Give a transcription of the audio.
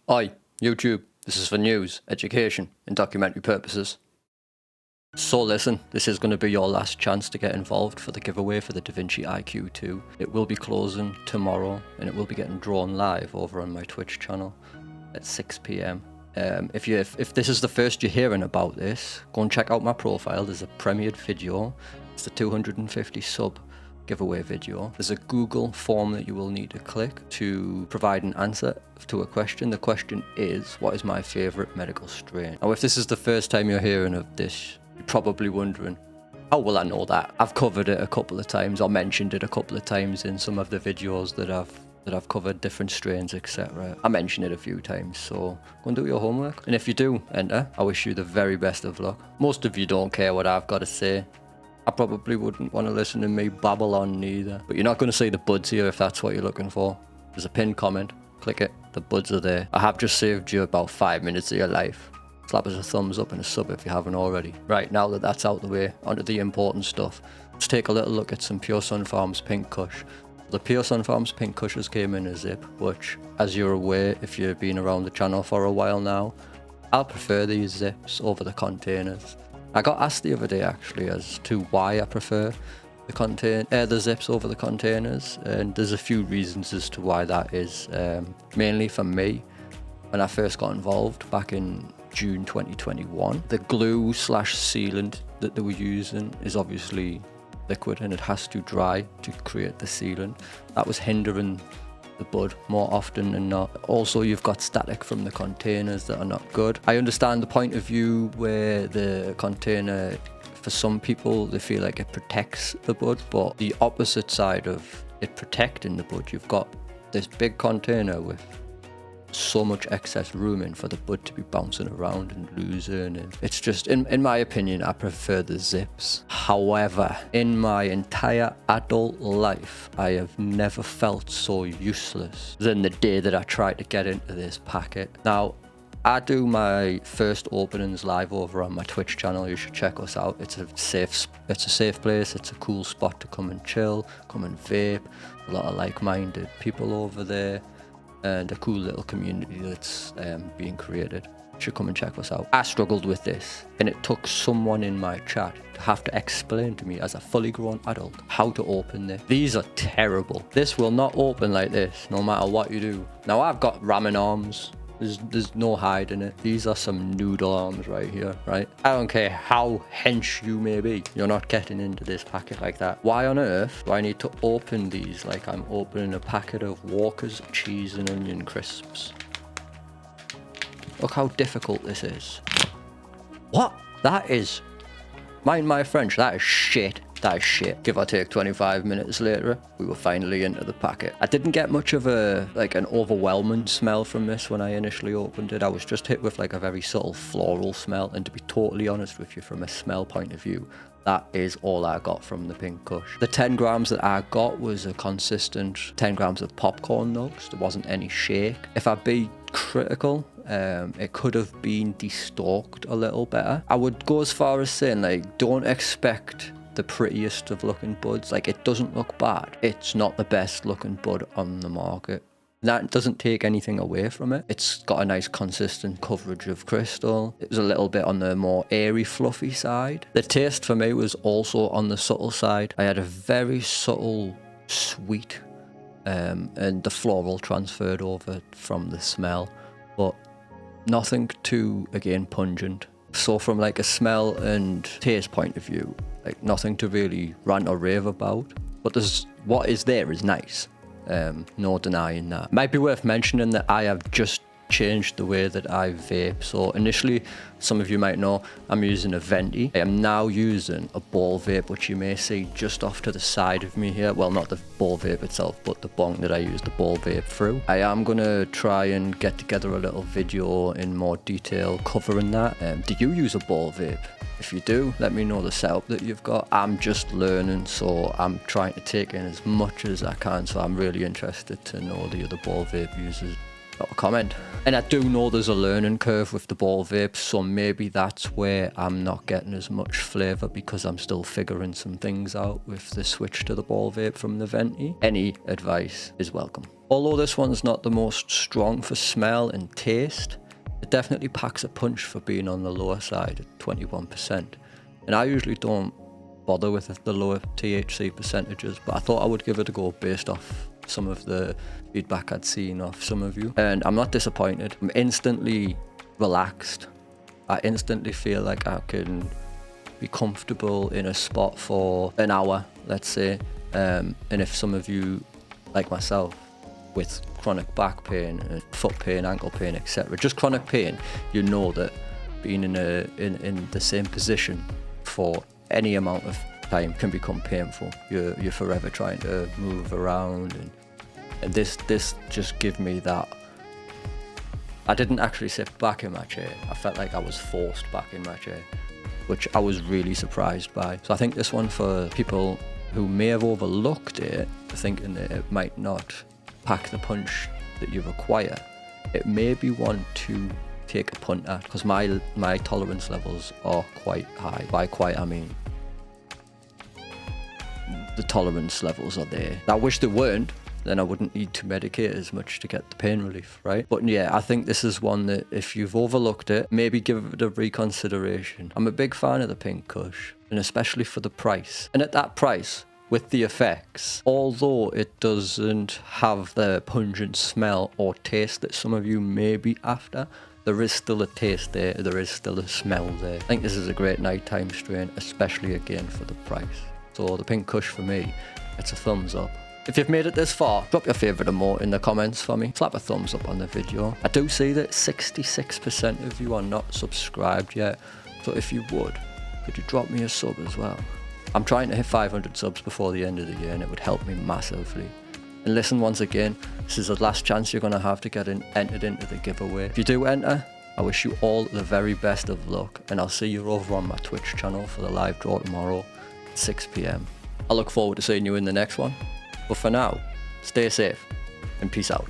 Hi, YouTube. This is for news, education, and documentary purposes. So listen, this is going to be your last chance to get involved for the giveaway for the DaVinci IQ2. It will be closing tomorrow, and it will be getting drawn live over on my Twitch channel at 6 PM. If this is the first you're hearing about this, go and check out my profile. There's a premiered video. It's the 250 sub giveaway video. There's a Google form that you will need to click to provide an answer to a question. The question is, what is my favourite medical strain? Now, if this is the first time you're hearing of this, you're probably wondering, how will I know that? I've covered it a couple of times, or mentioned it a couple of times in some of the videos that I've covered, different strains, etc. I mentioned it a few times, so go and do your homework. And if you do enter, I wish you the very best of luck. Most of you don't care what I've got to say. I probably wouldn't want to listen to me babble on neither. But you're not going to see the buds here if that's what you're looking for. There's a pinned comment. Click it. The buds are there. I have just saved you about 5 minutes of your life. Slap us a thumbs up and a sub if you haven't already. Right, now that that's out the way, onto the important stuff. Let's take a little look at some Pure SunFarms Pink Kush. The Pure SunFarms Pink Kushes came in a zip, which, as you're aware if you've been around the channel for a while now, I'll prefer these zips over the containers. I got asked the other day actually as to why I prefer the zips over the containers, and there's a few reasons as to why that is. Mainly for me, when I first got involved back in June 2021, the glue / sealant that they were using is obviously liquid and it has to dry to create the sealant. That was hindering the bud more often than not. Also, you've got static from the containers that are not good. I understand the point of view where the container, for some people, they feel like it protects the bud, but the opposite side of it protecting the bud, you've got this big container with so much excess room in for the bud to be bouncing around and losing, and it's just, in my opinion, I prefer the zips. However, in my entire adult life, I have never felt so useless than the day that I tried to get into this packet. Now, I do my first openings live over on my Twitch channel. You should check us out. It's a safe place. It's a cool spot to come and chill, come and vape. A lot of like-minded people over there, and a cool little community that's being created. You should come and check us out. I struggled with this, and it took someone in my chat to have to explain to me as a fully grown adult how to open this. These are terrible. This will not open like this, no matter what you do. Now, I've got ramen arms. There's no hiding it. These are some noodle arms right here, right? I don't care how hench you may be, you're not getting into this packet like that. Why on earth do I need to open these like I'm opening a packet of Walker's cheese and onion crisps? Look how difficult this is. What? That is, mind my French, that is shit. That is shit. Give or take 25 minutes later, we were finally into the packet. I didn't get much of an overwhelming smell from this when I initially opened it. I was just hit with like a very subtle floral smell, and to be totally honest with you, from a smell point of view, that is all I got from the Pink Kush. The 10 grams that I got was a consistent 10 grams of popcorn nugs. There wasn't any shake. If I be critical, it could have been destalked a little better. I would go as far as saying, like, don't expect the prettiest of looking buds. Like, it doesn't look bad. It's not the best looking bud on the market. That doesn't take anything away from it. It's got a nice consistent coverage of crystal. It was a little bit on the more airy, fluffy side. The taste for me was also on the subtle side. I had a very subtle sweet, and the floral transferred over from the smell, but nothing too, again, pungent. So from like a smell and taste point of view, like nothing to really rant or rave about, but what is there is nice. No denying that. Might be worth mentioning that I have just changed the way that I vape. So initially, some of you might know, I'm using a venti. I am now using a ball vape, which you may see just off to the side of me here. Well, not the ball vape itself, but the bong that I use the ball vape through. I am gonna try and get together a little video in more detail covering that. Do you use a ball vape? If you do, let me know the setup that you've got. I'm just learning, so I'm trying to take in as much as I can, so I'm really interested to know the other ball vape users. Got a comment. And I do know there's a learning curve with the ball vapes, so maybe that's where I'm not getting as much flavour, because I'm still figuring some things out with the switch to the ball vape from the Venti. Any advice is welcome. Although this one's not the most strong for smell and taste, it definitely packs a punch for being on the lower side at 21%. And I usually don't bother with the lower THC percentages, but I thought I would give it a go based off some of the feedback I'd seen off some of you, and I'm not disappointed. I'm instantly relaxed. I instantly feel like I can be comfortable in a spot for an hour, let's say, and if some of you like myself with chronic back pain, foot pain, ankle pain, etc., just chronic pain, you know that being in the same position for any amount of time can become painful. You're forever trying to move around, and this just give me that. I didn't actually sit back in my chair. I felt like I was forced back in my chair, which I was really surprised by. So I think this one, for people who may have overlooked it, thinking that it might not pack the punch that you require, it may be one to take a punt at, because my tolerance levels are quite high. By quite, I mean the tolerance levels are there. I wish they weren't, then I wouldn't need to medicate as much to get the pain relief, right? But yeah, I think this is one that if you've overlooked it, maybe give it a reconsideration. I'm a big fan of the Pink Kush, and especially for the price. And at that price, with the effects, although it doesn't have the pungent smell or taste that some of you may be after, there is still a taste there, there is still a smell there. I think this is a great nighttime strain, especially again for the price. So the Pink Kush for me, it's a thumbs up. If you've made it this far, drop your favourite emote in the comments for me. Slap a thumbs up on the video. I do see that 66% of you are not subscribed yet, so if you would, could you drop me a sub as well? I'm trying to hit 500 subs before the end of the year, and it would help me massively. And listen, once again, this is the last chance you're going to have to get entered into the giveaway. If you do enter, I wish you all the very best of luck, and I'll see you over on my Twitch channel for the live draw tomorrow at 6 PM. I look forward to seeing you in the next one. But for now, stay safe and peace out.